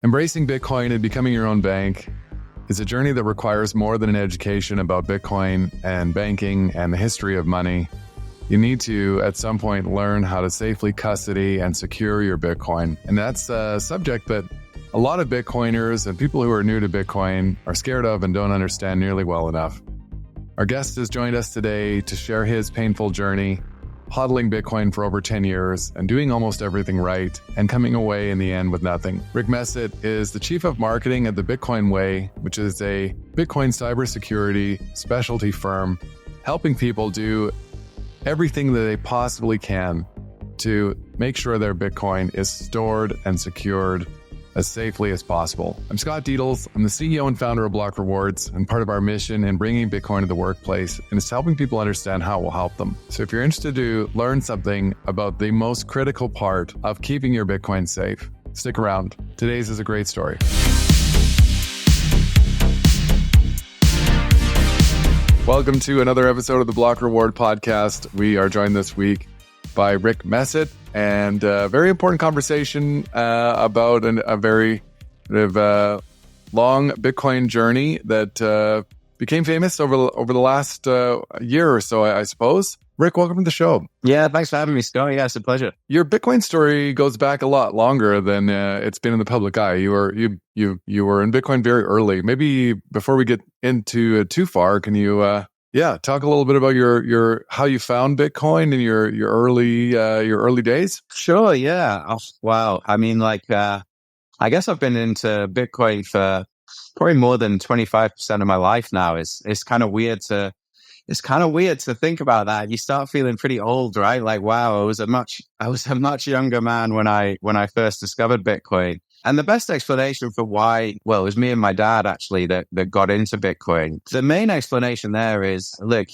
Embracing Bitcoin and becoming your own bank is a journey that requires more than an education about Bitcoin and banking and the history of money. You need to, at some point, learn how to safely custody and secure your Bitcoin. And that's a subject that a lot of Bitcoiners and people who are new to Bitcoin are scared of and don't understand nearly well enough. Our guest has joined us today to share his painful journey, hodling Bitcoin for over 10 years and doing almost everything right and coming away in the end with nothing. Rick Messitt is the Chief of Marketing at the Bitcoin Way, which is a Bitcoin cybersecurity specialty firm, helping people do everything that they possibly can to make sure their Bitcoin is stored and secured as safely as possible. I'm Scott Dietels. I'm the CEO and founder of Block Rewards, and part of our mission in bringing Bitcoin to the workplace and it's helping people understand how it will help them. So if you're interested to learn something about the most critical part of keeping your Bitcoin safe, stick around. Today's is a great story. Welcome to another episode of the Block Reward podcast. We are joined this week by Rick Messitt, and a very important conversation about a very long Bitcoin journey that became famous over the last year or so, I suppose. Rick, welcome to the show. Yeah, thanks for having me, Scott. Yeah, it's a pleasure. Your Bitcoin story goes back a lot longer than it's been in the public eye. You were in Bitcoin very early. Maybe before we get into it too far, can you talk a little bit about your how you found Bitcoin in your early days? Sure. Yeah. Oh, wow. I mean, I guess I've been into Bitcoin for probably more than 25% of my life now. It's kind of weird to think about that. You start feeling pretty old, right? Like, wow, I was a much younger man when I first discovered Bitcoin. And the best explanation for why, well, it was me and my dad actually that got into Bitcoin. The main explanation there is, look,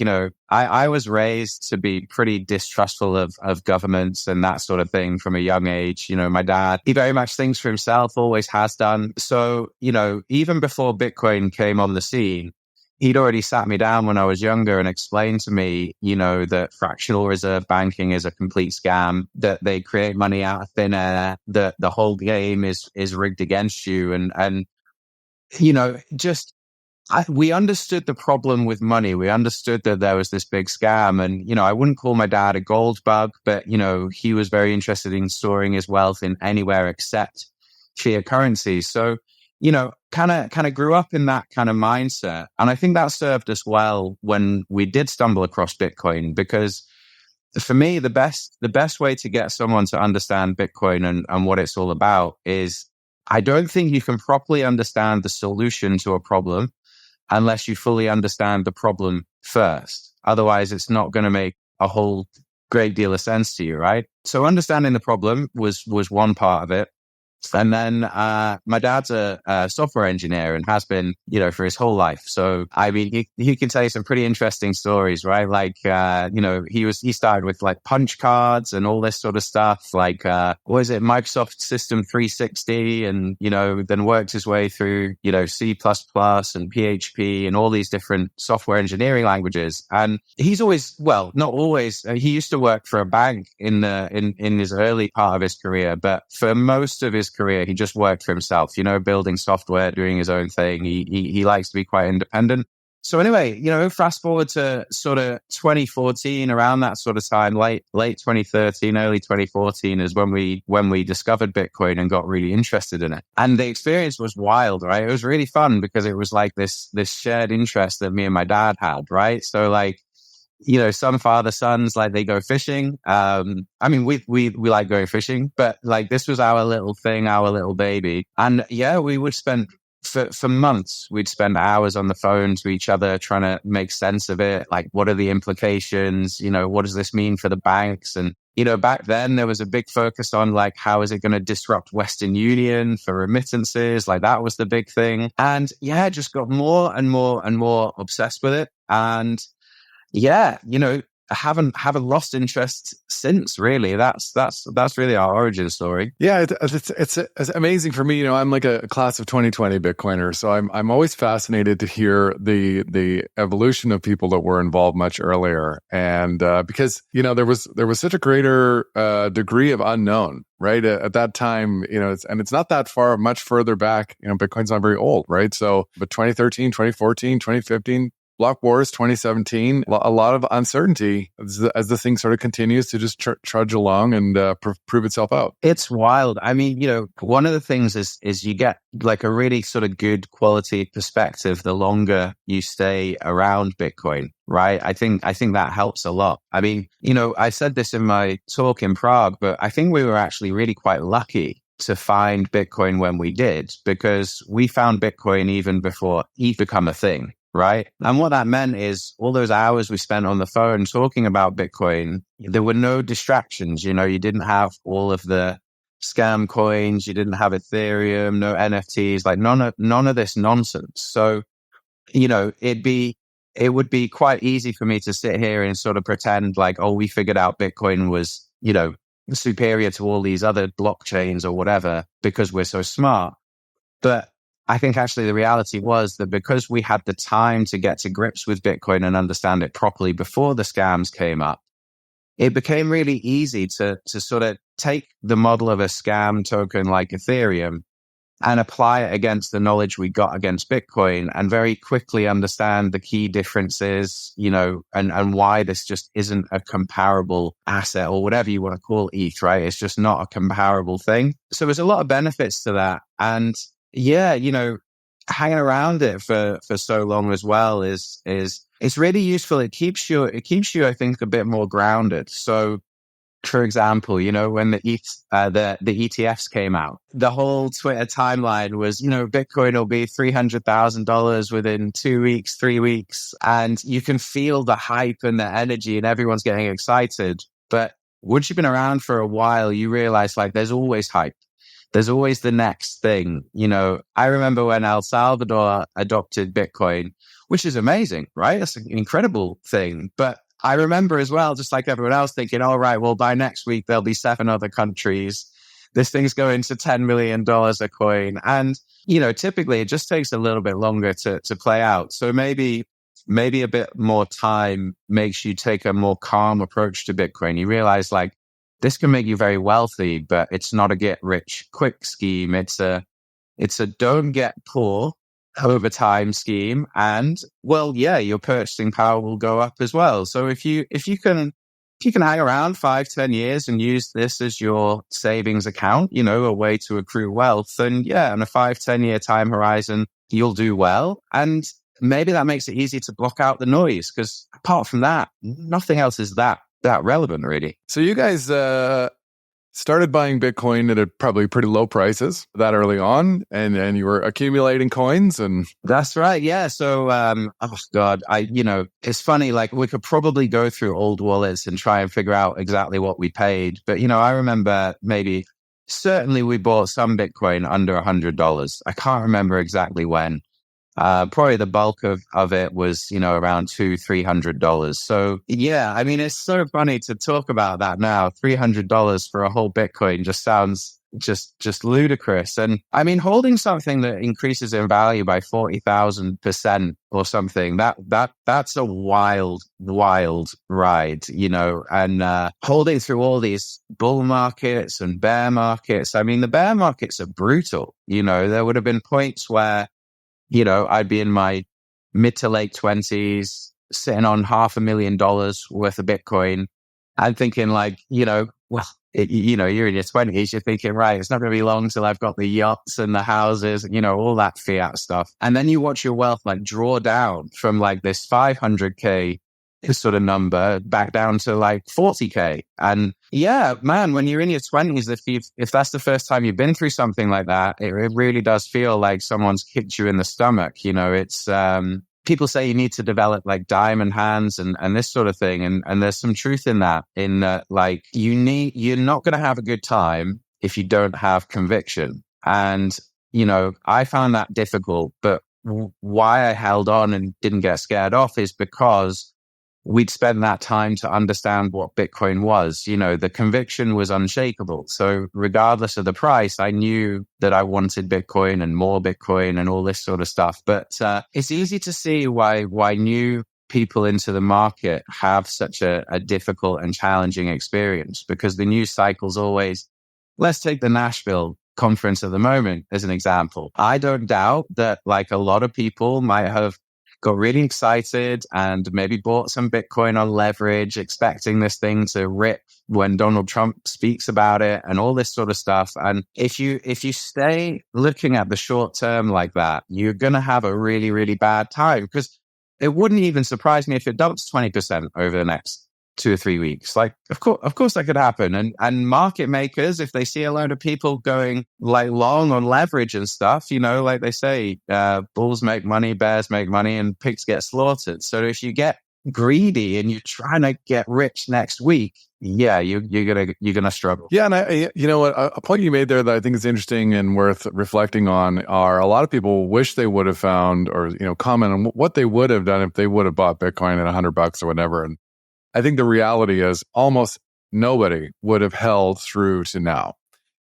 I was raised to be pretty distrustful of governments and that sort of thing from a young age. My dad, he very much thinks for himself, always has done. So, even before Bitcoin came on the scene, he'd already sat me down when I was younger and explained to me, that fractional reserve banking is a complete scam, that they create money out of thin air, that the whole game is rigged against you. We understood the problem with money. We understood that there was this big scam. And, I wouldn't call my dad a gold bug, but, he was very interested in storing his wealth in anywhere except fiat currency. So, kind of grew up in that kind of mindset. And I think that served us well when we did stumble across Bitcoin, because for me, the best way to get someone to understand Bitcoin and what it's all about is, I don't think you can properly understand the solution to a problem unless you fully understand the problem first. Otherwise, it's not going to make a whole great deal of sense to you, right? So understanding the problem was one part of it. And then my dad's a software engineer and has been, for his whole life. So, I mean, he can tell you some pretty interesting stories, right? He started with punch cards and all this sort of stuff, Microsoft System 360, and, then worked his way through, C++ and PHP and all these different software engineering languages. And he's always, well, not always, he used to work for a bank in his early part of his career, but for most of his career, he just worked for himself, building software, doing his own thing. He likes to be quite independent. So anyway, fast forward to sort of 2014, around that sort of time, late 2013, early 2014 is when we discovered Bitcoin and got really interested in it. And the experience was wild, right? It was really fun because it was like this shared interest that me and my dad had, right? So some father sons, they go fishing. We like going fishing, but this was our little thing, our little baby. And yeah, we would spend for months, we'd spend hours on the phone to each other trying to make sense of it. What are the implications? What does this mean for the banks? And, back then there was a big focus on how is it going to disrupt Western Union for remittances? That was the big thing. And yeah, just got more and more and more obsessed with it. And yeah, haven't lost interest since. Really, that's really our origin story. Yeah, it's amazing for me. I'm like a class of 2020 Bitcoiner, so I'm always fascinated to hear the evolution of people that were involved much earlier, and because there was such a greater degree of unknown, right? At that time, it's not that much further back. Bitcoin's not very old, right? So, but 2013, 2014, 2015. Block wars, 2017, a lot of uncertainty as the thing sort of continues to just trudge along and prove itself out. It's wild. I mean, one of the things is you get like a really sort of good quality perspective the longer you stay around Bitcoin, right? I think that helps a lot. I mean, I said this in my talk in Prague, but I think we were actually really quite lucky to find Bitcoin when we did, because we found Bitcoin even before ETH become a thing. Right. And what that meant is all those hours we spent on the phone talking about Bitcoin, there were no distractions. You didn't have all of the scam coins. You didn't have Ethereum, no NFTs, like none of this nonsense. So, it would be quite easy for me to sit here and sort of pretend like, oh, we figured out Bitcoin was, superior to all these other blockchains or whatever because we're so smart. But I think actually the reality was that because we had the time to get to grips with Bitcoin and understand it properly before the scams came up, it became really easy to sort of take the model of a scam token like Ethereum and apply it against the knowledge we got against Bitcoin and very quickly understand the key differences, and why this just isn't a comparable asset or whatever you want to call ETH, right? It's just not a comparable thing. So there's a lot of benefits to that. And yeah, hanging around it for so long as well is it's really useful. It keeps you, I think, a bit more grounded. So, for example, when the ETFs came out, the whole Twitter timeline was, Bitcoin will be $300,000 within 2 weeks, 3 weeks, and you can feel the hype and the energy, and everyone's getting excited. But once you've been around for a while, you realize like there's always hype. There's always the next thing. I remember when El Salvador adopted Bitcoin, which is amazing, right? That's an incredible thing. But I remember as well, just like everyone else, thinking, all right, well, by next week, there'll be 7 other countries. This thing's going to $10 million a coin. And, typically it just takes a little bit longer to play out. So maybe a bit more time makes you take a more calm approach to Bitcoin. You realize like, this can make you very wealthy, but it's not a get rich quick scheme. It's a don't get poor over time scheme. And well, yeah, your purchasing power will go up as well. So if you can hang around 5-10 years and use this as your savings account, a way to accrue wealth, then yeah, on a 5-10 year time horizon, you'll do well. And maybe that makes it easy to block out the noise, because apart from that, nothing else is that relevant, really. So you guys started buying Bitcoin at probably pretty low prices that early on, and you were accumulating coins, and that's right. Yeah. So, oh God, it's funny. Like we could probably go through old wallets and try and figure out exactly what we paid. But I remember certainly we bought some Bitcoin under $100. I can't remember exactly when. Probably the bulk of it was, around $200-$300. So yeah, I mean, it's so funny to talk about that now. $300 for a whole Bitcoin just sounds just ludicrous. And I mean, holding something that increases in value by 40,000% or something, that's a wild ride, and holding through all these bull markets and bear markets. I mean, the bear markets are brutal. There would have been points where I'd be in my mid to late 20s, sitting on $500,000 worth of Bitcoin. I'm thinking like, you're in your 20s, you're thinking, right, it's not going to be long till I've got the yachts and the houses, all that fiat stuff. And then you watch your wealth like draw down from like this 500K sort of number back down to like 40K. And yeah, man, when you're in your 20s, if that's the first time you've been through something like that, it really does feel like someone's kicked you in the stomach. It's people say you need to develop like diamond hands and this sort of thing, and there's some truth in that, like you're not going to have a good time if you don't have conviction. And I found that difficult, but why I held on and didn't get scared off is because we'd spend that time to understand what Bitcoin was. The conviction was unshakable. So regardless of the price, I knew that I wanted Bitcoin and more Bitcoin and all this sort of stuff. But it's easy to see why new people into the market have such a difficult and challenging experience, because the news cycle's always, let's take the Nashville conference at the moment as an example. I don't doubt that like a lot of people might have got really excited and maybe bought some Bitcoin on leverage, expecting this thing to rip when Donald Trump speaks about it and all this sort of stuff. And if you stay looking at the short term like that, you're going to have a really, really bad time, because it wouldn't even surprise me if it dumps 20% over the next 2 or 3 weeks. Like, of course that could happen. And market makers, if they see a load of people going like long on leverage and stuff, like they say, bulls make money, bears make money, and pigs get slaughtered. So if you get greedy and you're trying to get rich next week, yeah, you're gonna struggle. Yeah, and a point you made there that I think is interesting and worth reflecting on are a lot of people wish they would have found, or comment on what they would have done if they would have bought Bitcoin at $100 or whatever. And I think the reality is almost nobody would have held through to now,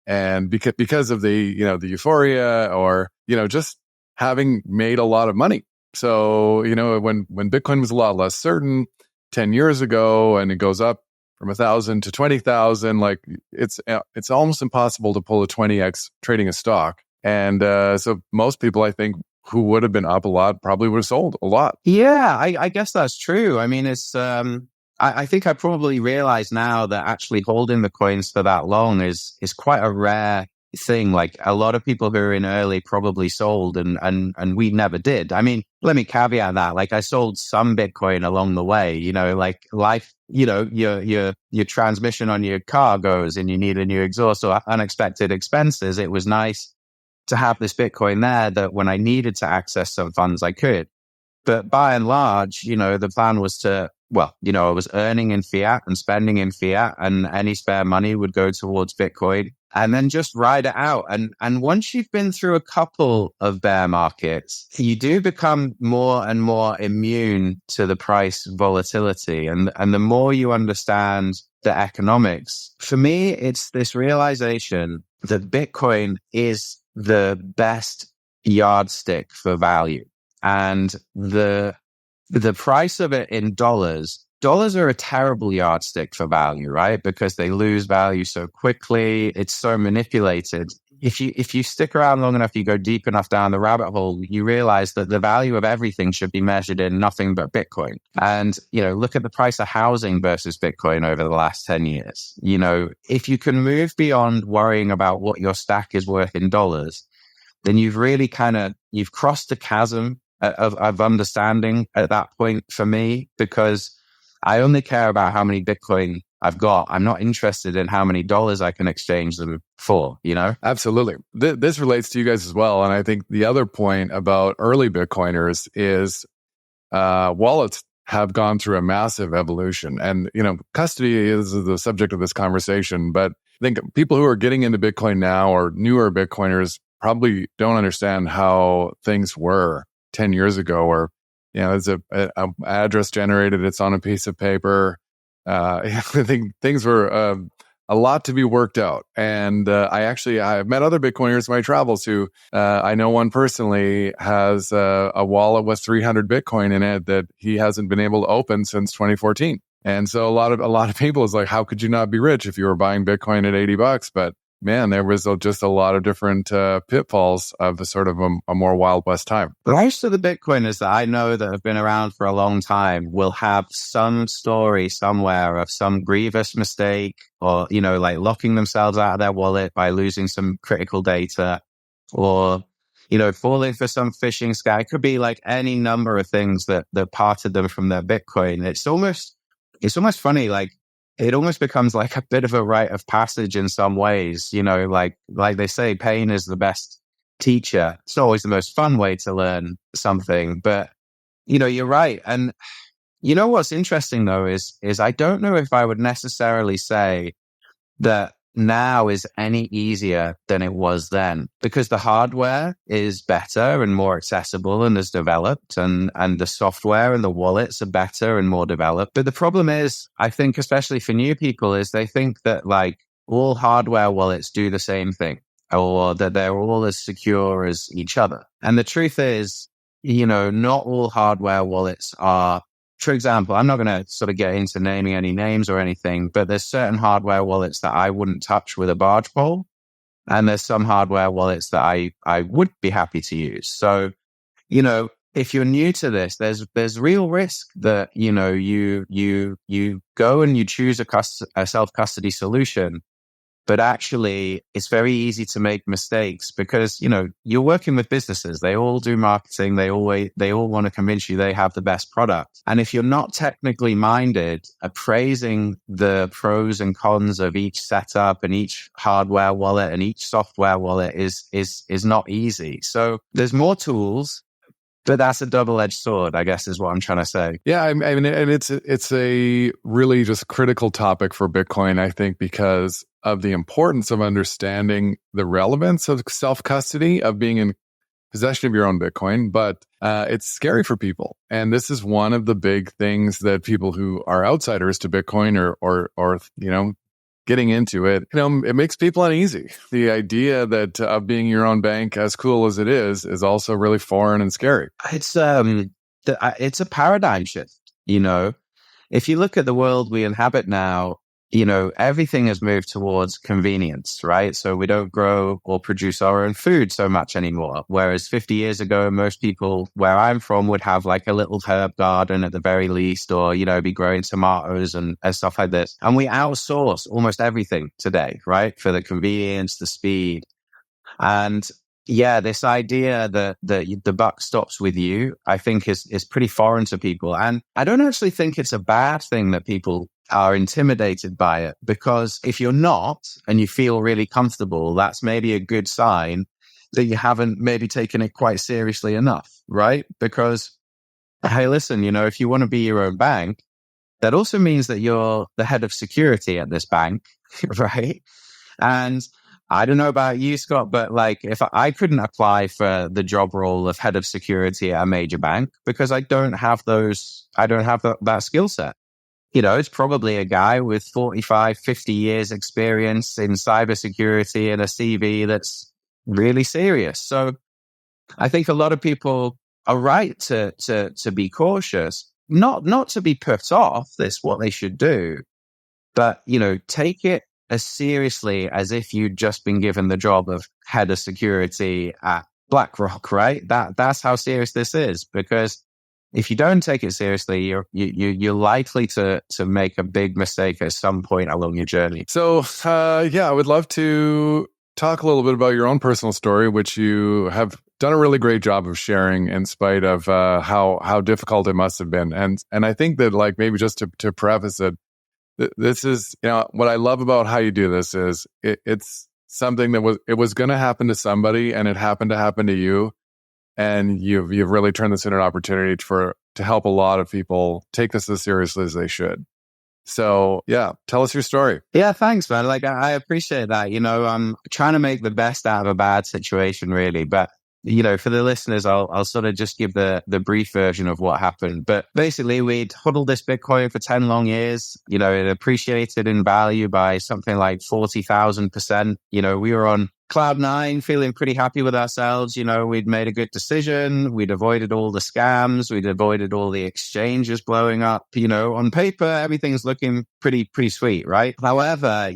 and because of the the euphoria, or just having made a lot of money. So when Bitcoin was a lot less certain 10 years ago, and it goes up from 1,000 to 20,000, like it's almost impossible to pull a 20x trading a stock. And so most people, I think, who would have been up a lot probably would have sold a lot. Yeah, I guess that's true. I mean, it's I think I probably realize now that actually holding the coins for that long is quite a rare thing. Like a lot of people who are in early probably sold, and we never did. I mean, let me caveat that. Like I sold some Bitcoin along the way, like life, your transmission on your car goes and you need a new exhaust or unexpected expenses. It was nice to have this Bitcoin there that when I needed to access some funds, I could. But by and large, the plan was to, I was earning in fiat and spending in fiat, and any spare money would go towards Bitcoin and then just ride it out. And once you've been through a couple of bear markets, you do become more and more immune to the price volatility. And the more you understand the economics, for me, it's this realization that Bitcoin is the best yardstick for value. And the price of it in dollars are a terrible yardstick for value, right? Because they lose value so quickly. It's so manipulated. If you stick around long enough, you go deep enough down the rabbit hole, you realize that the value of everything should be measured in nothing but Bitcoin. And, look at the price of housing versus Bitcoin over the last 10 years. If you can move beyond worrying about what your stack is worth in dollars, then you've really you've crossed the chasm of understanding at that point for me, because I only care about how many Bitcoin I've got. I'm not interested in how many dollars I can exchange them for, Absolutely. This relates to you guys as well. And I think the other point about early Bitcoiners is wallets have gone through a massive evolution. And, custody is the subject of this conversation. But I think people who are getting into Bitcoin now, or newer Bitcoiners, probably don't understand how things were 10 years ago, or there's a address generated, it's on a piece of paper. I think things were a lot to be worked out. And I've met other Bitcoiners in my travels who I know one personally has a wallet with 300 Bitcoin in it that he hasn't been able to open since 2014. And so a lot of people is like, how could you not be rich if you were buying Bitcoin at $80? But man, there was just a lot of different pitfalls of the sort of a more Wild West time. Most of the Bitcoiners that I know that have been around for a long time will have some story somewhere of some grievous mistake, or, like locking themselves out of their wallet by losing some critical data, or, falling for some phishing scam. It could be like any number of things that parted them from their Bitcoin. It's almost funny, like, it almost becomes like a bit of a rite of passage in some ways, like they say, pain is the best teacher. It's not always the most fun way to learn something, but, you're right. And what's interesting though is I don't know if I would necessarily say that now is any easier than it was then, because the hardware is better and more accessible and has developed, and the software and the wallets are better and more developed. But the problem is, I think, especially for new people, is they think that like all hardware wallets do the same thing, or that they're all as secure as each other. And the truth is, not all hardware wallets are. For example, I'm not going to sort of get into naming any names or anything, but there's certain hardware wallets that I wouldn't touch with a barge pole. And there's some hardware wallets that I would be happy to use. So, if you're new to this, there's real risk that, you go and you choose a self-custody solution. But actually, it's very easy to make mistakes because, you're working with businesses. They all do marketing. They all want to convince you they have the best product. And if you're not technically minded, appraising the pros and cons of each setup and each hardware wallet and each software wallet is not easy. So there's more tools. But that's a double-edged sword, I guess, is what I'm trying to say. Yeah, I mean, and it's a really just critical topic for Bitcoin, I think, because of the importance of understanding the relevance of self-custody, of being in possession of your own Bitcoin. But it's scary for people. And this is one of the big things that people who are outsiders to Bitcoin or getting into it, it makes people uneasy. The idea that of being your own bank, as cool as it is also really foreign and scary. It's a paradigm shift. If you look at the world we inhabit now, everything has moved towards convenience, right? So we don't grow or produce our own food so much anymore. Whereas 50 years ago, most people where I'm from would have like a little herb garden at the very least, or, be growing tomatoes and stuff like this. And we outsource almost everything today, right? For the convenience, the speed. And yeah, this idea that the buck stops with you, I think is pretty foreign to people. And I don't actually think it's a bad thing that people are intimidated by it, because if you're not and you feel really comfortable, that's maybe a good sign that you haven't maybe taken it quite seriously enough, right? Because, hey, listen, if you want to be your own bank, that also means that you're the head of security at this bank, right? And I don't know about you, Scott, but like if I couldn't apply for the job role of head of security at a major bank because I don't have that skill set. It's probably a guy with 45, 50 years experience in cybersecurity and a CV that's really serious. So I think a lot of people are right to be cautious, not to be put off. That's what they should do. But, take it as seriously as if you'd just been given the job of head of security at BlackRock, right? That's how serious this is, because if you don't take it seriously, you're likely to make a big mistake at some point along your journey. So, I would love to talk a little bit about your own personal story, which you have done a really great job of sharing in spite of how difficult it must have been. And I think that, like, maybe just to preface it, this is, what I love about how you do this is it's something that was going to happen to somebody, and it happened to happen to you. And you've really turned this into an opportunity to help a lot of people take this as seriously as they should. So, yeah, tell us your story. Yeah, thanks, man. Like, I appreciate that. I'm trying to make the best out of a bad situation, really. But, for the listeners, I'll sort of just give the brief version of what happened. But basically, we'd hodled this Bitcoin for 10 long years. It appreciated in value by something like 40,000%. We were on Cloud 9, feeling pretty happy with ourselves. We'd made a good decision. We'd avoided all the scams. We'd avoided all the exchanges blowing up. On paper, everything's looking pretty sweet, right? However,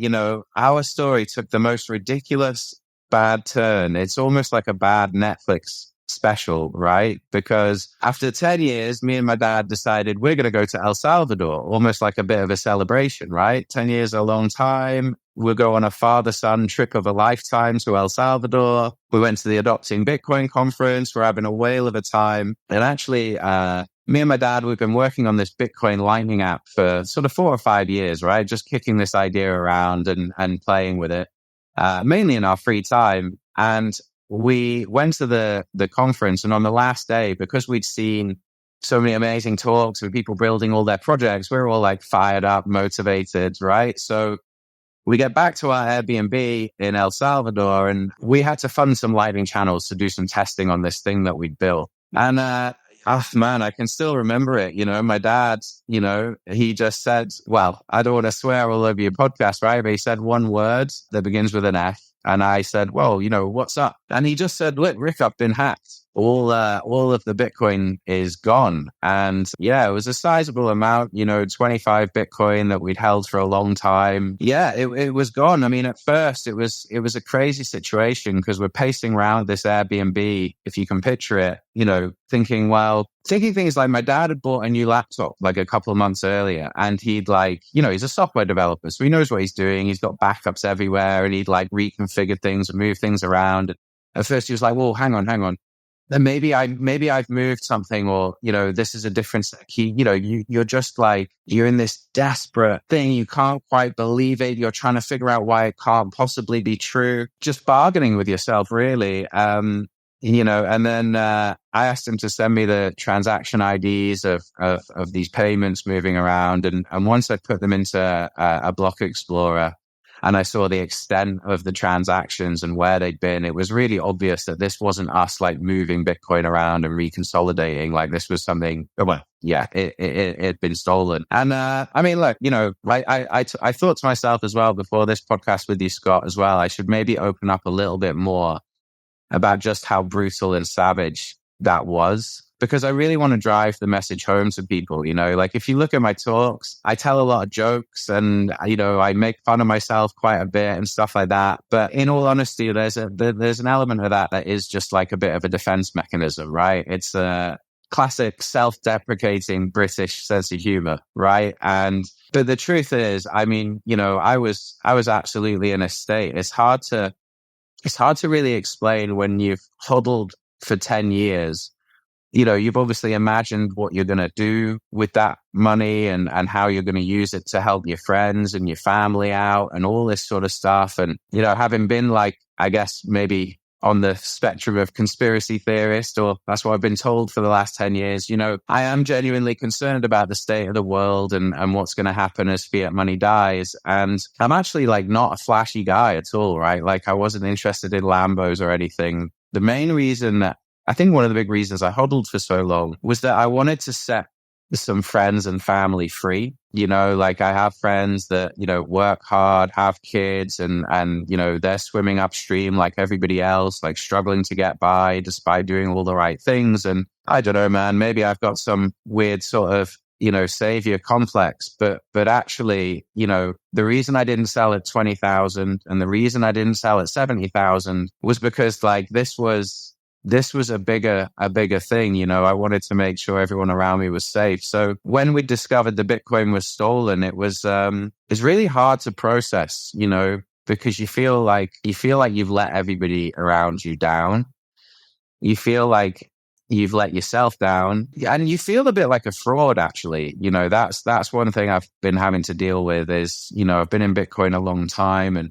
our story took the most ridiculous bad turn. It's almost like a bad Netflix special, right? Because after 10 years, me and my dad decided we're going to go to El Salvador, almost like a bit of a celebration, right? 10 years, a long time. We'll go on a father-son trip of a lifetime to El Salvador. We went to the Adopting Bitcoin conference. We're having a whale of a time. And actually, me and my dad, we've been working on this Bitcoin Lightning app for sort of 4 or 5 years, right? Just kicking this idea around and playing with it, mainly in our free time. And we went to the conference, and on the last day, because we'd seen so many amazing talks with people building all their projects, we were all like fired up, motivated, right? So we get back to our Airbnb in El Salvador, and we had to fund some Lightning channels to do some testing on this thing that we'd built. And, oh man, I can still remember it. My dad, he just said, well, I don't want to swear all over your podcast, right? But he said one word that begins with an F. And I said, well, what's up? And he just said, look, Rick, I've been hacked. All of the Bitcoin is gone. And yeah, it was a sizable amount, 25 Bitcoin that we'd held for a long time. Yeah, it was gone. I mean, at first it was a crazy situation because we're pacing around this Airbnb, if you can picture it, thinking things like my dad had bought a new laptop like a couple of months earlier, and he'd he's a software developer, so he knows what he's doing. He's got backups everywhere, and he'd reconfigure things and move things around. At first he was like, well, hang on. Then maybe I've moved something, or, this is a different key. You're just you're in this desperate thing. You can't quite believe it. You're trying to figure out why it can't possibly be true. Just bargaining with yourself, really. And then, I asked him to send me the transaction IDs of these payments moving around. And once I put them into a block explorer, and I saw the extent of the transactions and where they'd been, it was really obvious that this wasn't us moving Bitcoin around and reconsolidating. This was something, it had been stolen. And I mean, look, I thought to myself as well before this podcast with you, Scott, as well, I should maybe open up a little bit more about just how brutal and savage that was. Because I really want to drive the message home to people, if you look at my talks, I tell a lot of jokes and, I make fun of myself quite a bit and stuff like that. But in all honesty, there's an element of that is just a bit of a defense mechanism, right? It's a classic self-deprecating British sense of humor, right? But the truth is, I mean, I was absolutely in a state. It's hard to really explain when you've huddled for 10 years. You've obviously imagined what you're going to do with that money and how you're going to use it to help your friends and your family out and all this sort of stuff. And, having been I guess maybe on the spectrum of conspiracy theorist, or that's what I've been told for the last 10 years, I am genuinely concerned about the state of the world and what's going to happen as fiat money dies. And I'm actually not a flashy guy at all, right? I wasn't interested in Lambos or anything. The main reason that I think one of the big reasons I hodled for so long was that I wanted to set some friends and family free. I have friends that, work hard, have kids and, they're swimming upstream like everybody else, struggling to get by despite doing all the right things. And I don't know, man, maybe I've got some weird sort of, savior complex, but actually, the reason I didn't sell at 20,000 and the reason I didn't sell at 70,000 was because this was a bigger thing. I wanted to make sure everyone around me was safe. So when we discovered the Bitcoin was stolen, it's really hard to process, because you feel like you've let everybody around you down. You feel like you've let yourself down, and you feel a bit like a fraud, actually. That's one thing I've been having to deal with is, I've been in Bitcoin a long time, and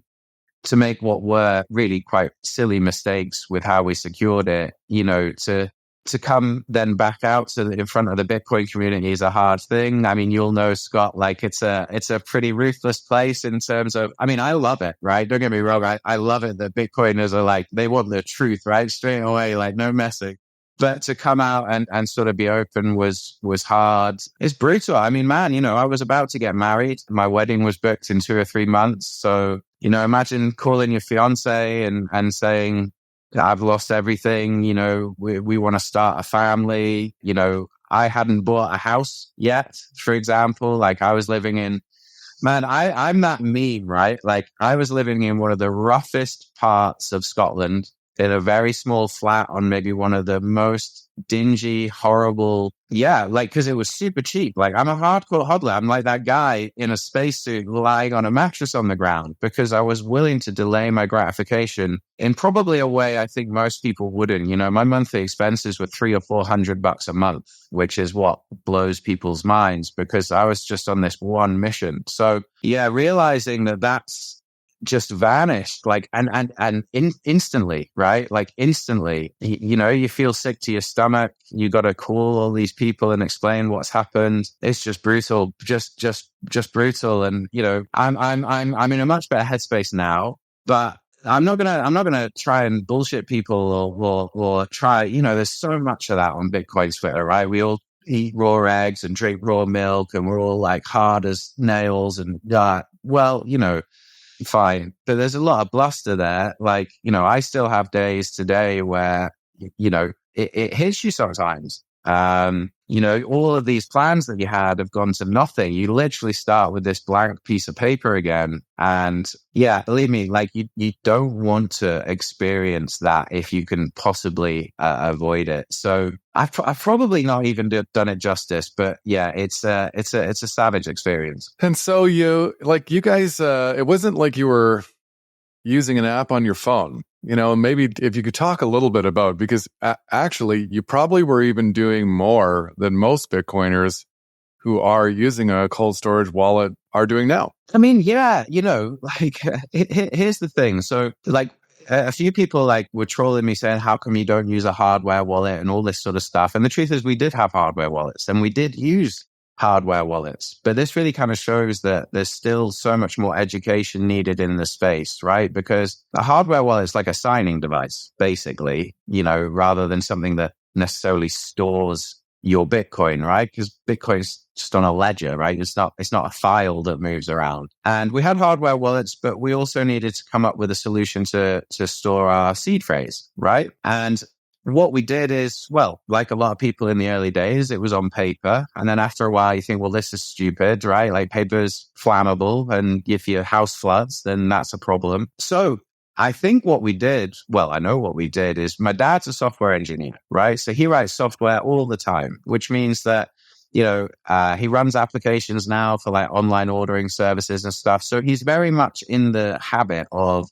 to make what were really quite silly mistakes with how we secured it, to come then back out in front of the Bitcoin community is a hard thing. I mean, you'll know, Scott, it's a pretty ruthless place in terms of, I mean, I love it, right? Don't get me wrong. I love it that Bitcoiners are they want the truth, right? Straight away, no messing. But to come out and sort of be open was hard. It's brutal. I mean, man, I was about to get married. My wedding was booked in 2 or 3 months. So, imagine calling your fiance and saying, I've lost everything. We want to start a family. I hadn't bought a house yet, for example. I was living in, man, I'm that meme, right? I was living in one of the roughest parts of Scotland, in a very small flat on maybe one of the most dingy, horrible, because it was super cheap. I'm a hardcore hodler. I'm like that guy in a spacesuit lying on a mattress on the ground because I was willing to delay my gratification in probably a way I think most people wouldn't. My monthly expenses were $300 or $400 a month, which is what blows people's minds because I was just on this one mission. So realizing that that's just vanished, like, instantly, right? Like instantly, you feel sick to your stomach. You got to call all these people and explain what's happened. It's just brutal, just brutal. And, I'm in a much better headspace now, but I'm not gonna try and bullshit people or try, there's so much of that on Bitcoin Twitter, right? We all eat raw eggs and drink raw milk and we're all like hard as nails and, fine. But there's a lot of bluster there. Like, I still have days today where, it hits you sometimes. All of these plans that you had have gone to nothing. You literally start with this blank piece of paper again. And yeah, believe me, like you don't want to experience that if you can possibly avoid it. So I've probably not even done it justice, but yeah, it's a savage experience. And so you guys, it wasn't like you were using an app on your phone. Maybe if you could talk a little bit about, because actually you probably were even doing more than most Bitcoiners who are using a cold storage wallet are doing now. I mean, yeah, here's the thing. So like a few people were trolling me saying, how come you don't use a hardware wallet and all this sort of stuff? And the truth is we did have hardware wallets and we did use hardware wallets. But this really kind of shows that there's still so much more education needed in the space, right? Because a hardware wallet is like a signing device, basically, rather than something that necessarily stores your Bitcoin, right? Because Bitcoin's just on a ledger, right? It's not a file that moves around. And we had hardware wallets, but we also needed to come up with a solution to store our seed phrase, right? And what we did is, well, like a lot of people in the early days, it was on paper. And then after a while, you think, well, this is stupid, right? Like paper's flammable. And if your house floods, then that's a problem. So I think what we did, I know what we did is my dad's a software engineer, right? So he writes software all the time, which means that, he runs applications now for like online ordering services and stuff. So he's very much in the habit of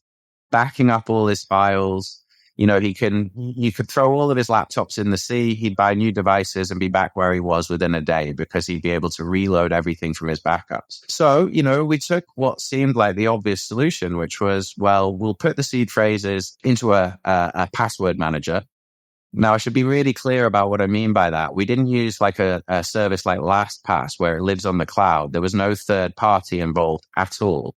backing up all his files. You could throw all of his laptops in the sea. He'd buy new devices and be back where he was within a day because he'd be able to reload everything from his backups. So, we took what seemed like the obvious solution, which was, we'll put the seed phrases into a password manager. Now, I should be really clear about what I mean by that. We didn't use like a service like LastPass where it lives on the cloud. There was no third party involved at all.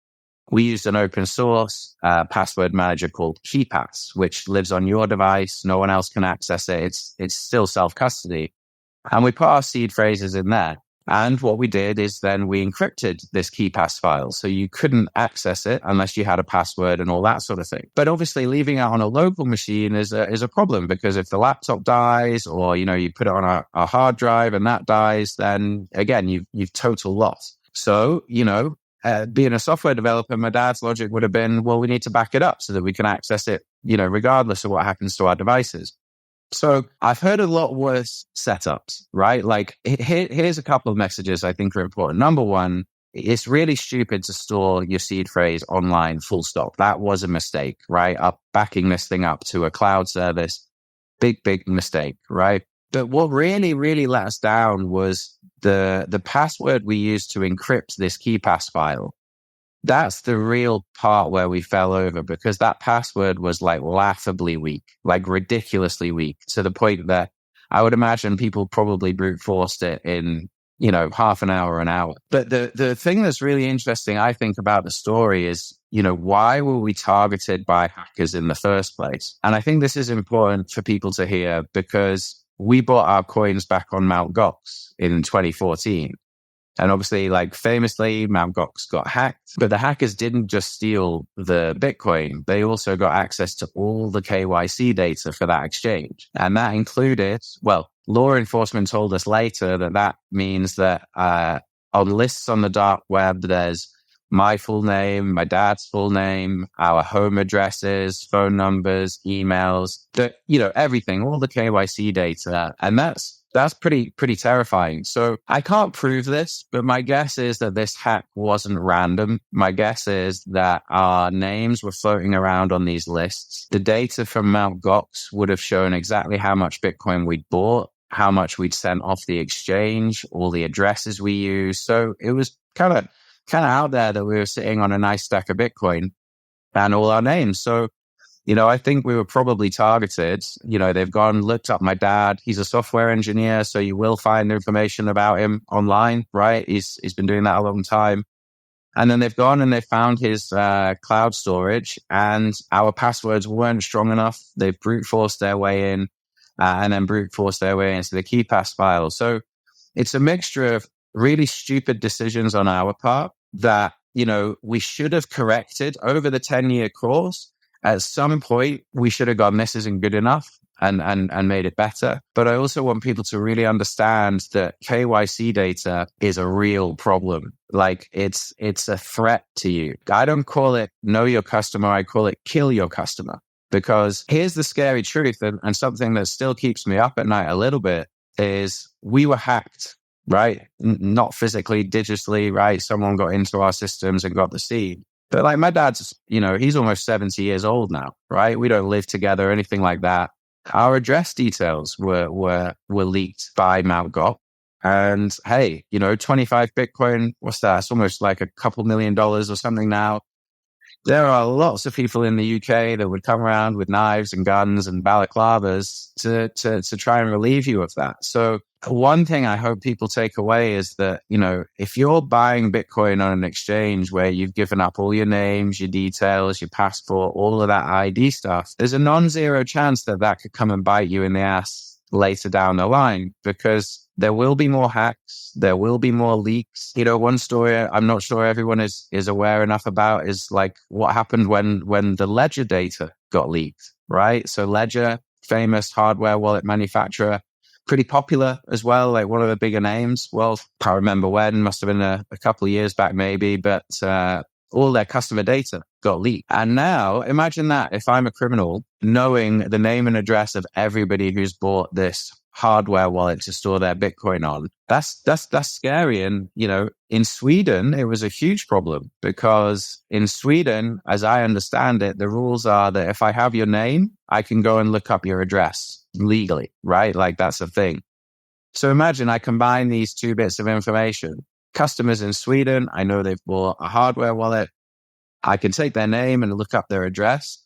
We used an open source password manager called KeePass, which lives on your device. No one else can access it. It's still self-custody. And we put our seed phrases in there. And what we did is then we encrypted this KeePass file. So you couldn't access it unless you had a password and all that sort of thing. But obviously leaving it on a local machine is a problem because if the laptop dies or, you put it on a hard drive and that dies, then again, you've total loss. So, being a software developer, my dad's logic would have been, we need to back it up so that we can access it, regardless of what happens to our devices. So I've heard a lot worse setups, right? Like here's a couple of messages I think are important. Number one, it's really stupid to store your seed phrase online, full stop. That was a mistake, right? Backing this thing up to a cloud service, big mistake, right? But what really, really let us down was the password we used to encrypt this KeePass file. That's the real part where we fell over because that password was like laughably weak, like ridiculously weak to the point that I would imagine people probably brute forced it in, half an hour, an hour. But the thing that's really interesting, I think, about the story is, why were we targeted by hackers in the first place? And I think this is important for people to hear because we bought our coins back on Mt. Gox in 2014. And obviously, famously, Mt. Gox got hacked. But the hackers didn't just steal the Bitcoin. They also got access to all the KYC data for that exchange. And that included, law enforcement told us later that means that on lists on the dark web, there's my full name, my dad's full name, our home addresses, phone numbers, emails, everything, all the KYC data. And that's pretty terrifying. So I can't prove this, but my guess is that this hack wasn't random. My guess is that our names were floating around on these lists. The data from Mt. Gox would have shown exactly how much Bitcoin we'd bought, how much we'd sent off the exchange, all the addresses we used. So it was kind of out there that we were sitting on a nice stack of Bitcoin. and all our names. So, I think we were probably targeted. They've gone, looked up my dad. He's a software engineer, so you will find information about him online, right? He's been doing that a long time. And then they've gone and they found his cloud storage, and our passwords weren't strong enough. They've brute forced their way in, and then brute forced their way into the KeyPass file. So it's a mixture of really stupid decisions on our part that, we should have corrected over the 10-year course. At some point, we should have gone, this isn't good enough, and made it better. But I also want people to really understand that KYC data is a real problem. Like it's a threat to you. I don't call it know your customer. I call it kill your customer, because here's the scary truth. And something that still keeps me up at night a little bit is we were hacked, right? Not physically, digitally, right? Someone got into our systems and got the seed. But like my dad's, he's almost 70 years old now, right? We don't live together or anything like that. Our address details were leaked by Mt. Gox. And hey, 25 Bitcoin, what's that? It's almost like a couple $1 million or something now. There are lots of people in the UK that would come around with knives and guns and balaclavas to try and relieve you of that. So one thing I hope people take away is that, if you're buying Bitcoin on an exchange where you've given up all your names, your details, your passport, all of that ID stuff, there's a non-zero chance that could come and bite you in the ass later down the line, because there will be more hacks. There will be more leaks. One story I'm not sure everyone is aware enough about is like what happened when the Ledger data got leaked, right? So Ledger, famous hardware wallet manufacturer, pretty popular as well, like one of the bigger names. Well, can't remember when, must have been a couple of years back maybe, but all their customer data got leaked. And now imagine that if I'm a criminal, knowing the name and address of everybody who's bought this hardware wallet to store their Bitcoin on. That's scary. And, in Sweden, it was a huge problem, because in Sweden, as I understand it, the rules are that if I have your name, I can go and look up your address legally, right? Like that's a thing. So imagine I combine these two bits of information. Customers in Sweden, I know they've bought a hardware wallet. I can take their name and look up their address.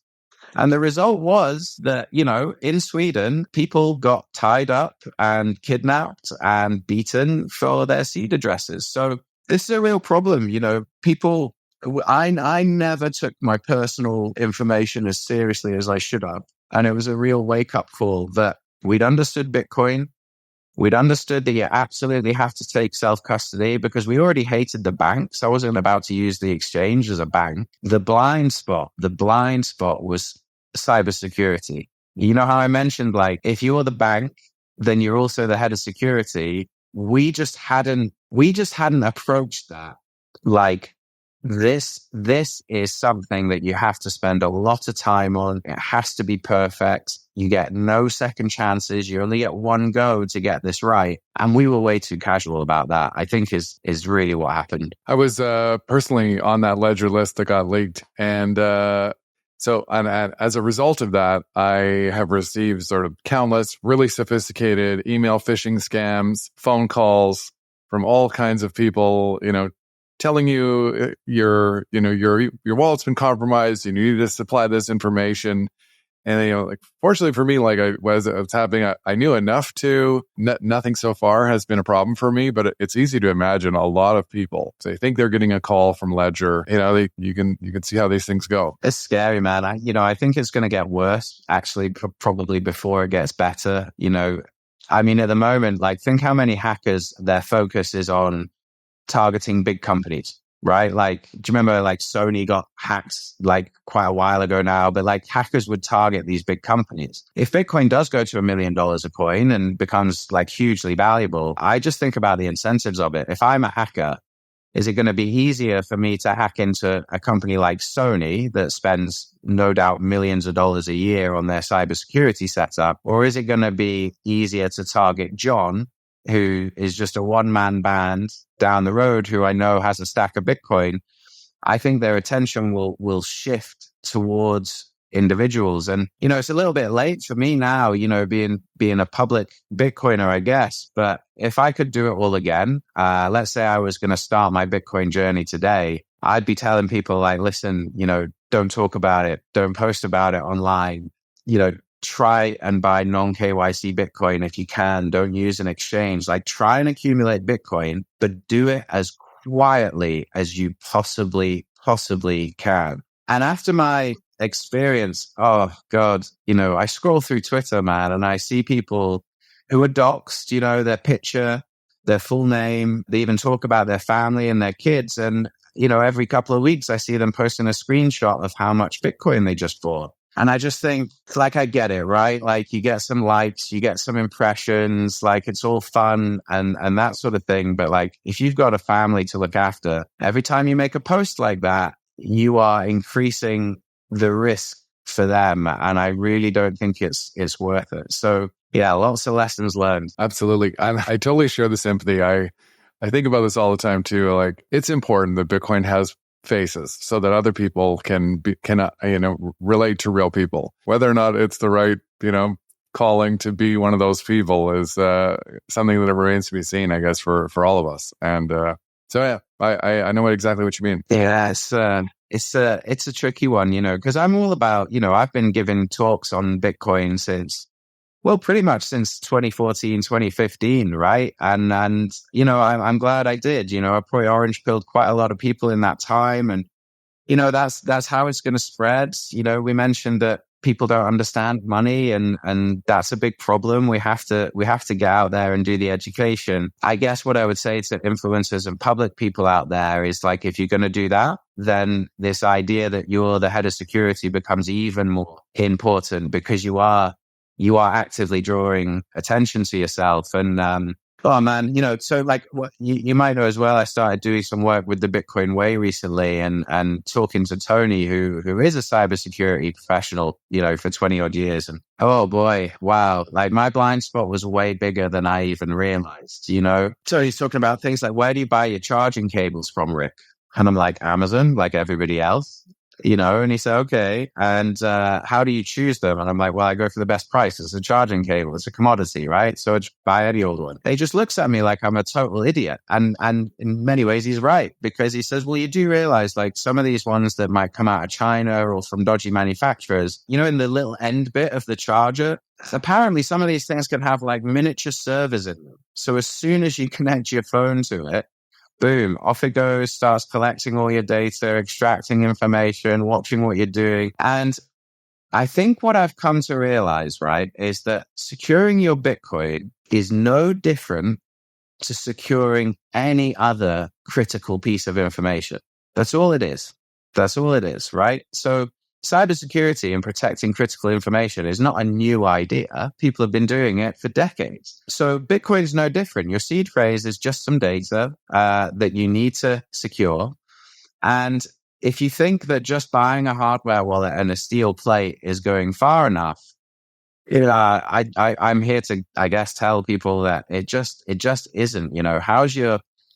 And the result was that, in Sweden, people got tied up and kidnapped and beaten for their seed addresses. So this is a real problem. People, I never took my personal information as seriously as I should have. And it was a real wake-up call that we'd understood Bitcoin. We'd understood that you absolutely have to take self-custody, because we already hated the banks. I wasn't about to use the exchange as a bank. The blind spot was cybersecurity. You know how I mentioned, like, if you're the bank, then you're also the head of security. We just hadn't approached that. Like, this is something that you have to spend a lot of time on. It has to be perfect. You get no second chances. You only get one go to get this right. And we were way too casual about that, I think is really what happened. I was personally on that Ledger list that got leaked. And as a result of that, I have received sort of countless really sophisticated email phishing scams, phone calls from all kinds of people, telling you your wallet's been compromised and you need to supply this information. And, fortunately for me, like was happening, I knew enough to, nothing so far has been a problem for me, but it's easy to imagine a lot of people, they think they're getting a call from Ledger. You can see how these things go. It's scary, man. I think it's going to get worse, actually, probably before it gets better. At the moment, like, think how many hackers, their focus is on targeting big companies, right? Like, do you remember like Sony got hacked like quite a while ago now, but like hackers would target these big companies. If Bitcoin does go to $1 million a coin and becomes like hugely valuable, I just think about the incentives of it. If I'm a hacker, is it going to be easier for me to hack into a company like Sony that spends no doubt millions of dollars a year on their cybersecurity setup? Or is it going to be easier to target John, who is just a one-man band down the road, who I know has a stack of Bitcoin? I think their attention will shift towards individuals. And, it's a little bit late for me now, being a public Bitcoiner, I guess. But if I could do it all again, let's say I was going to start my Bitcoin journey today, I'd be telling people like, listen, don't talk about it. Don't post about it online. Try and buy non-KYC Bitcoin if you can. Don't use an exchange. Like, try and accumulate Bitcoin, but do it as quietly as you possibly can. And after my experience, oh God, I scroll through Twitter, man, and I see people who are doxed, their picture, their full name. They even talk about their family and their kids. And, every couple of weeks, I see them posting a screenshot of how much Bitcoin they just bought. And I just think, like, I get it, right? Like, you get some likes, you get some impressions, like, it's all fun and that sort of thing. But like, if you've got a family to look after, every time you make a post like that, you are increasing the risk for them. And I really don't think it's worth it. So yeah, lots of lessons learned. Absolutely. I totally share the sympathy. I think about this all the time too. Like, it's important that Bitcoin has faces so that other people can relate to real people. Whether or not it's the right, calling to be one of those people is something that remains to be seen, I guess, for all of us. And so yeah, I know exactly what you mean. Yeah, it's a tricky one, because I'm all about, I've been giving talks on Bitcoin pretty much since 2014, 2015, right? And I'm glad I did. I probably orange pilled quite a lot of people in that time. And, that's how it's going to spread. We mentioned that people don't understand money and that's a big problem. We have to get out there and do the education. I guess what I would say to influencers and public people out there is, like, if you're going to do that, then this idea that you're the head of security becomes even more important, because you are actively drawing attention to yourself. And, oh man, so like what you might know as well, I started doing some work with the Bitcoin Way recently and talking to Tony, who is a cybersecurity professional, for 20 odd years. And oh boy, wow. Like, my blind spot was way bigger than I even realized, So he's talking about things like, where do you buy your charging cables from, Rick? And I'm like, Amazon, like everybody else. And he said, okay. And how do you choose them? And I'm like, well, I go for the best price. It's a charging cable. It's a commodity, right? So I just buy any old one. He just looks at me like I'm a total idiot. And in many ways, he's right, because he says, well, you do realize, like, some of these ones that might come out of China or from dodgy manufacturers, in the little end bit of the charger, apparently some of these things can have like miniature servers in them. So as soon as you connect your phone to it, boom, off it goes, starts collecting all your data, extracting information, watching what you're doing. And I think what I've come to realize, right, is that securing your Bitcoin is no different to securing any other critical piece of information. That's all it is. Right? So cybersecurity and protecting critical information is not a new idea. People have been doing it for decades. So Bitcoin is no different. Your seed phrase is just some data that you need to secure. And if you think that just buying a hardware wallet and a steel plate is going far enough, I'm here to, I guess, tell people that it just isn't.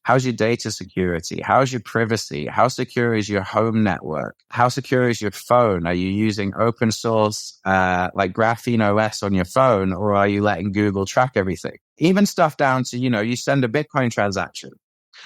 How's your data security? How's your privacy? How secure is your home network? How secure is your phone? Are you using open source, like Graphene OS on your phone, or are you letting Google track everything? Even stuff down to, you send a Bitcoin transaction.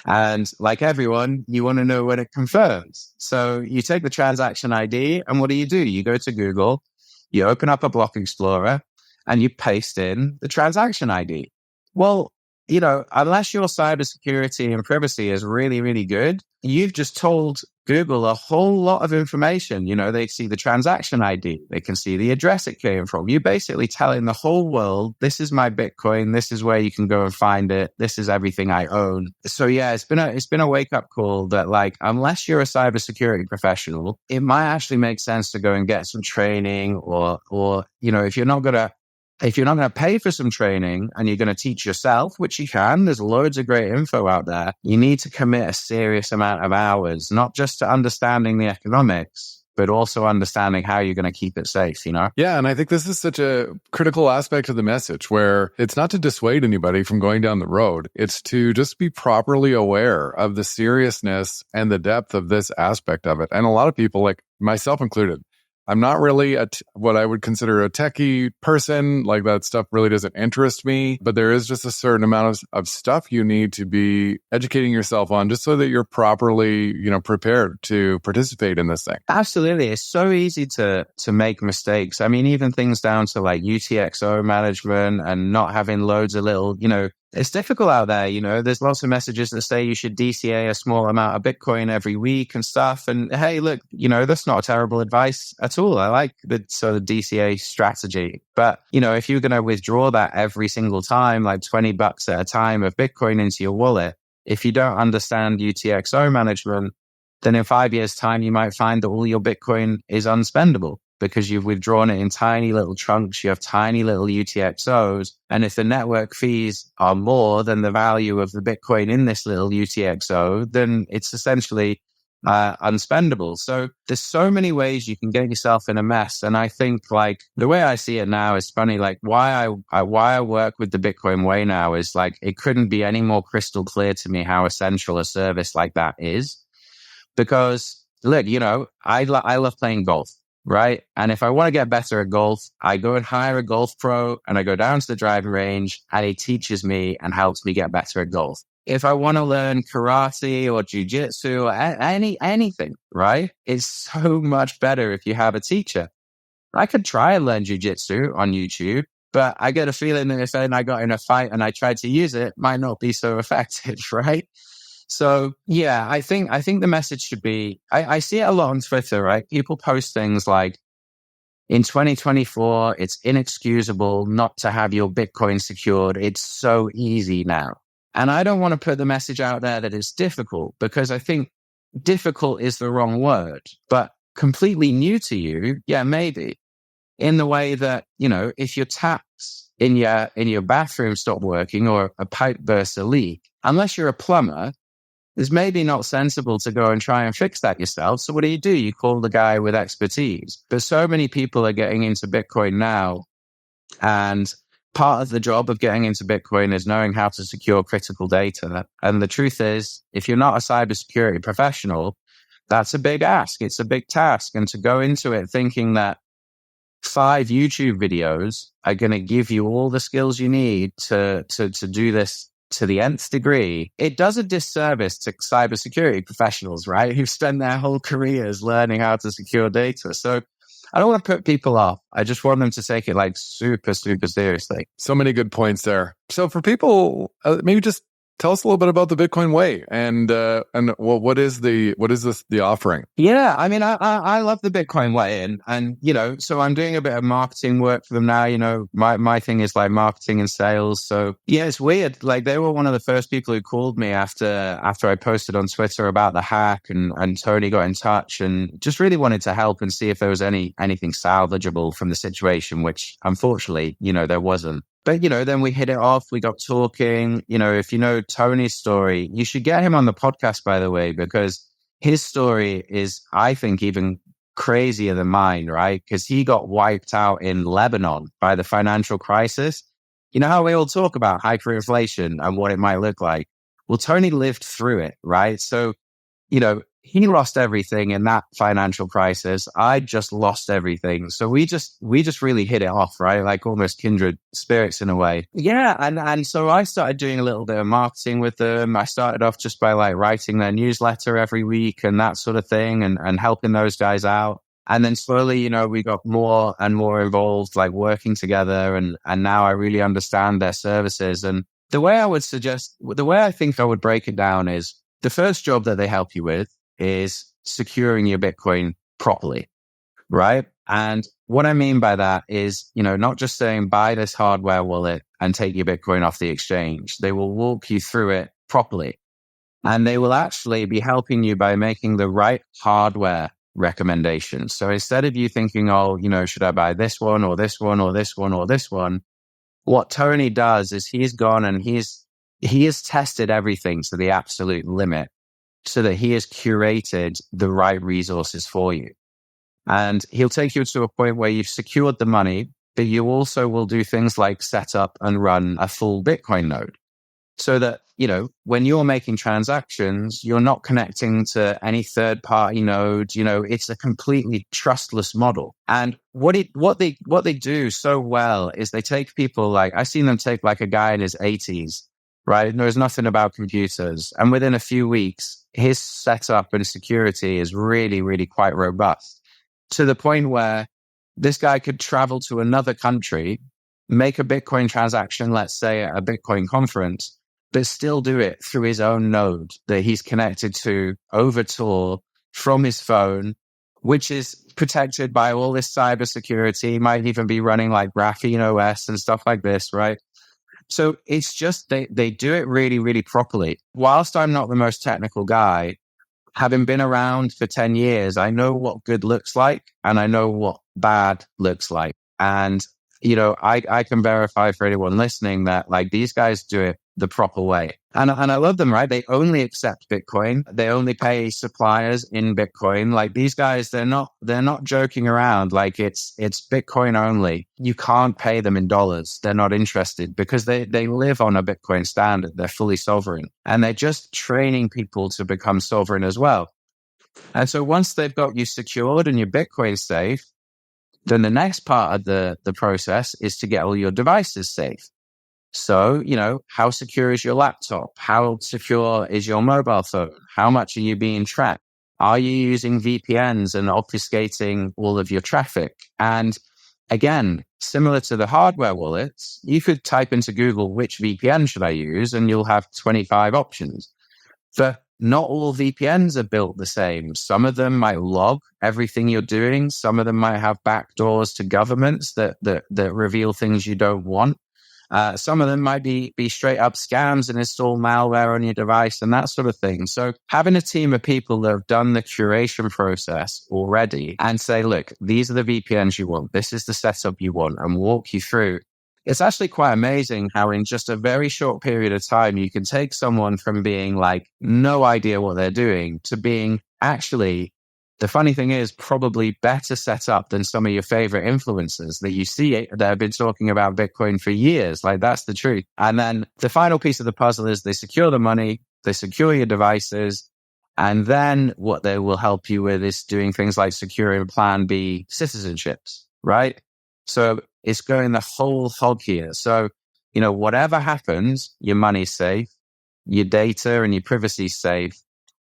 And like everyone, you want to know when it confirms. So you take the transaction ID and what do? You go to Google, you open up a block explorer and you paste in the transaction ID. Well, unless your cybersecurity and privacy is really, really good, you've just told Google a whole lot of information. They see the transaction ID. They can see the address it came from. You're basically telling the whole world, this is my Bitcoin. This is where you can go and find it. This is everything I own. So yeah, it's been a wake up call that, like, unless you're a cybersecurity professional, it might actually make sense to go and get some training or if you're not going to pay for some training and you're going to teach yourself, which you can, there's loads of great info out there. You need to commit a serious amount of hours, not just to understanding the economics, but also understanding how you're going to keep it safe, Yeah, and I think this is such a critical aspect of the message, where it's not to dissuade anybody from going down the road. It's to just be properly aware of the seriousness and the depth of this aspect of it. And a lot of people, like myself included, I'm not really what I would consider a techie person. Like that stuff really doesn't interest me, but there is just a certain amount of stuff you need to be educating yourself on just so that you're properly, prepared to participate in this thing. Absolutely. It's so easy to make mistakes. I mean, even things down to like UTXO management and not having loads of little, it's difficult out there. There's lots of messages that say you should DCA a small amount of Bitcoin every week and stuff. And hey, look, that's not a terrible advice at all. I like the sort of DCA strategy. But, if you're going to withdraw that every single time, like $20 at a time of Bitcoin into your wallet, if you don't understand UTXO management, then in 5 years' time, you might find that all your Bitcoin is unspendable because you've withdrawn it in tiny little chunks. You have tiny little UTXOs. And if the network fees are more than the value of the Bitcoin in this little UTXO, then it's essentially unspendable. So there's so many ways you can get yourself in a mess. And I think like the way I see it now is funny, like why I work with the Bitcoin way now is like, it couldn't be any more crystal clear to me how essential a service like that is. Because look, I love playing golf, right? And if I want to get better at golf, I go and hire a golf pro and I go down to the driving range and he teaches me and helps me get better at golf. If I want to learn karate or jujitsu or anything, right? It's so much better if you have a teacher. I could try and learn jujitsu on YouTube, but I get a feeling that if then I got in a fight and I tried to use it, might not be so effective, right? So yeah, I think the message should be, I see it a lot on Twitter, right? People post things like, in 2024, it's inexcusable not to have your Bitcoin secured. It's so easy now. And I don't want to put the message out there that it's difficult, because I think difficult is the wrong word, but completely new to you. Yeah, maybe in the way that, if your taps in your bathroom stop working or a pipe bursts a leak, unless you're a plumber, it's maybe not sensible to go and try and fix that yourself. So what do? You call the guy with expertise. But so many people are getting into Bitcoin now. And part of the job of getting into Bitcoin is knowing how to secure critical data. And the truth is, if you're not a cybersecurity professional, that's a big ask. It's a big task. And to go into it thinking that 5 YouTube videos are going to give you all the skills you need to do this to the nth degree, it does a disservice to cybersecurity professionals, right? Who've spent their whole careers learning how to secure data. So I don't want to put people off. I just want them to take it like super, super seriously. So many good points there. So for people, maybe just tell us a little bit about the Bitcoin Way and what is the offering? Yeah, I mean, I love the Bitcoin Way, and so I'm doing a bit of marketing work for them now. My thing is like marketing and sales. So yeah, it's weird. Like they were one of the first people who called me after I posted on Twitter about the hack, and Tony got in touch and just really wanted to help and see if there was anything salvageable from the situation, which unfortunately, there wasn't. But, then we hit it off. We got talking. If you know Tony's story, you should get him on the podcast, by the way, because his story is, I think, even crazier than mine, right? Because he got wiped out in Lebanon by the financial crisis. You know how we all talk about hyperinflation and what it might look like? Well, Tony lived through it, right? So, he lost everything in that financial crisis. I just lost everything. So we just really hit it off, right? Like almost kindred spirits in a way. Yeah. And so I started doing a little bit of marketing with them. I started off just by like writing their newsletter every week and that sort of thing, and helping those guys out. And then slowly, we got more and more involved, like working together. And now I really understand their services. And the way I think I would break it down is, the first job that they help you with is securing your Bitcoin properly, right? And what I mean by that is, not just saying buy this hardware wallet and take your Bitcoin off the exchange. They will walk you through it properly. And they will actually be helping you by making the right hardware recommendations. So instead of you thinking, should I buy this one or this one or this one or this one? What Tony does is he's gone and he has tested everything to the absolute limit so that he has curated the right resources for you. And he'll take you to a point where you've secured the money, but you also will do things like set up and run a full Bitcoin node so that when you're making transactions, you're not connecting to any third party node. It's a completely trustless model. And what they do so well is they take people like, I've seen them take like a guy in his 80s, right? Knows nothing about computers. And within a few weeks, his setup and security is really, really quite robust, to the point where this guy could travel to another country, make a Bitcoin transaction, let's say at a Bitcoin conference, but still do it through his own node that he's connected to over Tor from his phone, which is protected by all this cybersecurity. Might even be running like Graphene OS and stuff like this, right? So it's just they do it really, really properly. Whilst I'm not the most technical guy, having been around for 10 years, I know what good looks like and I know what bad looks like. And, I can verify for anyone listening that like these guys do it the proper way. And I love them, right? They only accept Bitcoin. They only pay suppliers in Bitcoin. Like these guys, they're not joking around. Like it's Bitcoin only. You can't pay them in dollars. They're not interested because they live on a Bitcoin standard. They're fully sovereign and they're just training people to become sovereign as well. And so once they've got you secured and your Bitcoin safe, then the next part of the process is to get all your devices safe. So, how secure is your laptop? How secure is your mobile phone? How much are you being tracked? Are you using VPNs and obfuscating all of your traffic? And again, similar to the hardware wallets, you could type into Google, which VPN should I use? And you'll have 25 options. But not all VPNs are built the same. Some of them might log everything you're doing. Some of them might have backdoors to governments that reveal things you don't want. Some of them might be straight up scams and install malware on your device and that sort of thing. So having a team of people that have done the curation process already and say, look, these are the VPNs you want. This is the setup you want, and walk you through. It's actually quite amazing how in just a very short period of time, you can take someone from being like no idea what they're doing to being actually, the funny thing is, probably better set up than some of your favorite influencers that you see that have been talking about Bitcoin for years. Like that's the truth. And then the final piece of the puzzle is they secure the money, they secure your devices. And then what they will help you with is doing things like securing Plan B citizenships, right? So it's going the whole hog here. So, whatever happens, your money's safe, your data and your privacy's safe.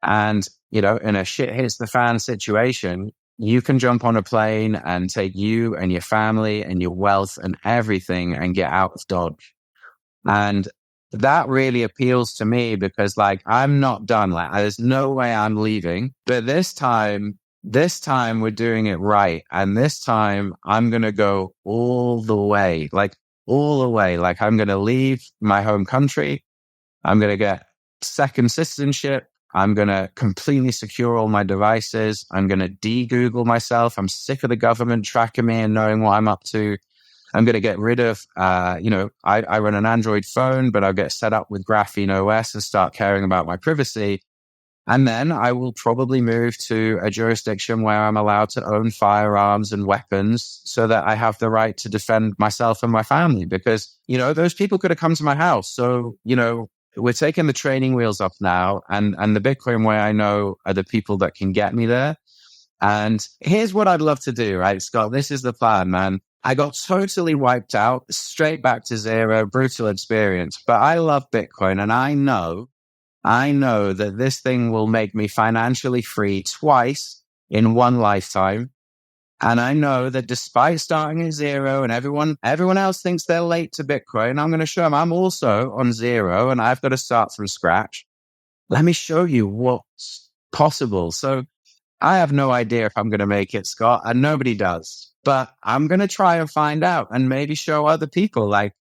And, in a shit hits the fan situation, you can jump on a plane and take you and your family and your wealth and everything and get out of Dodge. And that really appeals to me because like, I'm not done. Like, there's no way I'm leaving. But this time we're doing it right. And this time I'm going to go all the way. Like I'm going to leave my home country. I'm going to get second citizenship. I'm going to completely secure all my devices. I'm going to de-Google myself. I'm sick of the government tracking me and knowing what I'm up to. I'm going to get rid of, I run an Android phone, but I'll get set up with Graphene OS and start caring about my privacy. And then I will probably move to a jurisdiction where I'm allowed to own firearms and weapons so that I have the right to defend myself and my family because, those people could have come to my house. So, we're taking the training wheels off now, and the Bitcoin way I know are the people that can get me there. And here's what I'd love to do, right, Scott? This is the plan, man. I got totally wiped out, straight back to zero, brutal experience. But I love Bitcoin, and I know that this thing will make me financially free twice in one lifetime. And I know that despite starting at zero and everyone else thinks they're late to Bitcoin, I'm going to show them I'm also on zero and I've got to start from scratch. Let me show you what's possible. So I have no idea if I'm going to make it, Scott, and nobody does. But I'm going to try and find out and maybe show other people. Like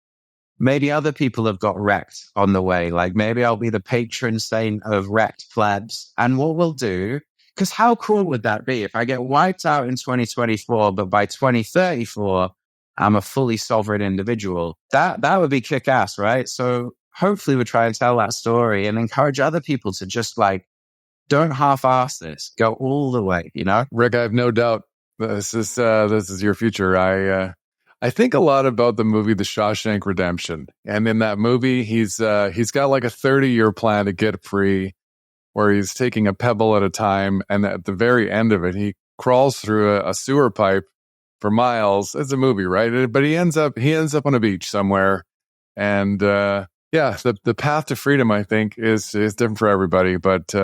maybe other people have got wrecked on the way. Like maybe I'll be the patron saint of wrecked plebs. And what we'll do, because how cool would that be if I get wiped out in 2024, but by 2034, I'm a fully sovereign individual? That would be kick ass, right? So hopefully we'll try and tell that story and encourage other people to just like, don't half-ass this. Go all the way, Rick, I have no doubt this is your future. I think a lot about the movie The Shawshank Redemption. And in that movie, he's got like a 30-year plan to get free, where he's taking a pebble at a time. And at the very end of it, he crawls through a sewer pipe for miles. It's a movie, right? But he ends up on a beach somewhere. And the path to freedom, I think, is different for everybody. But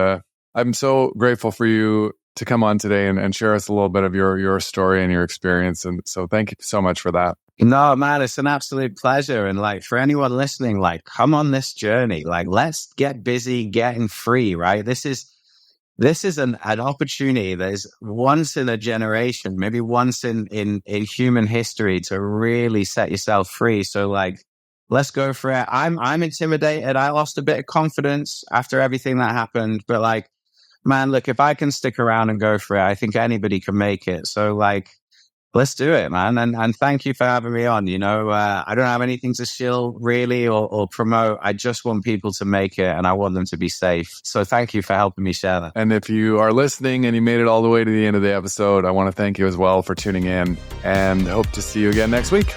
I'm so grateful for you to come on today and share us a little bit of your story and your experience. And so thank you so much for that. No, man, it's an absolute pleasure. And like, for anyone listening, like, come on this journey. Like, let's get busy getting free, right? This is an opportunity that is once in a generation, maybe once in human history, to really set yourself free. So like, let's go for it. I'm intimidated. I lost a bit of confidence after everything that happened, but like, man, look, if I can stick around and go for it, I think anybody can make it. So like, let's do it, man. And thank you for having me on. You know, I don't have anything to shill really or promote. I just want people to make it, and I want them to be safe. So thank you for helping me share that. And if you are listening and you made it all the way to the end of the episode, I want to thank you as well for tuning in, and hope to see you again next week.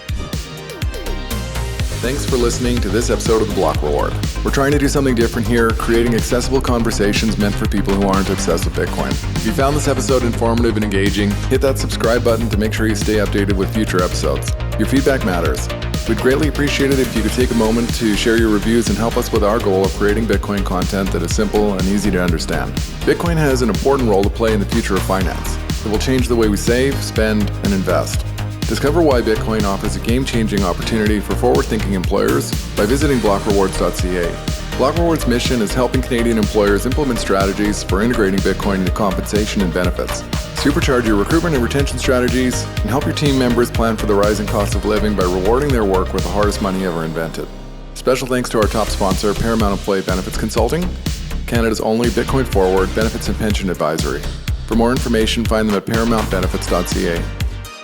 Thanks for listening to this episode of The Block Reward. We're trying to do something different here, creating accessible conversations meant for people who aren't obsessed with Bitcoin. If you found this episode informative and engaging, hit that subscribe button to make sure you stay updated with future episodes. Your feedback matters. We'd greatly appreciate it if you could take a moment to share your reviews and help us with our goal of creating Bitcoin content that is simple and easy to understand. Bitcoin has an important role to play in the future of finance. It will change the way we save, spend, and invest. Discover why Bitcoin offers a game-changing opportunity for forward-thinking employers by visiting blockrewards.ca. Block Rewards' mission is helping Canadian employers implement strategies for integrating Bitcoin into compensation and benefits, supercharge your recruitment and retention strategies, and help your team members plan for the rising cost of living by rewarding their work with the hardest money ever invented. Special thanks to our top sponsor, Paramount Employee Benefits Consulting, Canada's only Bitcoin-forward benefits and pension advisory. For more information, find them at paramountbenefits.ca.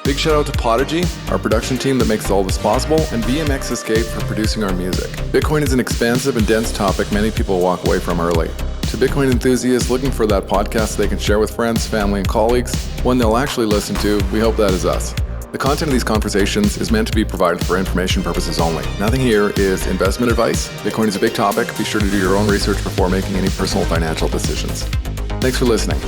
Big shout out to Podigy, our production team that makes all this possible, and BMX Escape for producing our music. Bitcoin is an expansive and dense topic many people walk away from early. To Bitcoin enthusiasts looking for that podcast they can share with friends, family, and colleagues, one they'll actually listen to, we hope that is us. The content of these conversations is meant to be provided for information purposes only. Nothing here is investment advice. Bitcoin is a big topic. Be sure to do your own research before making any personal financial decisions. Thanks for listening.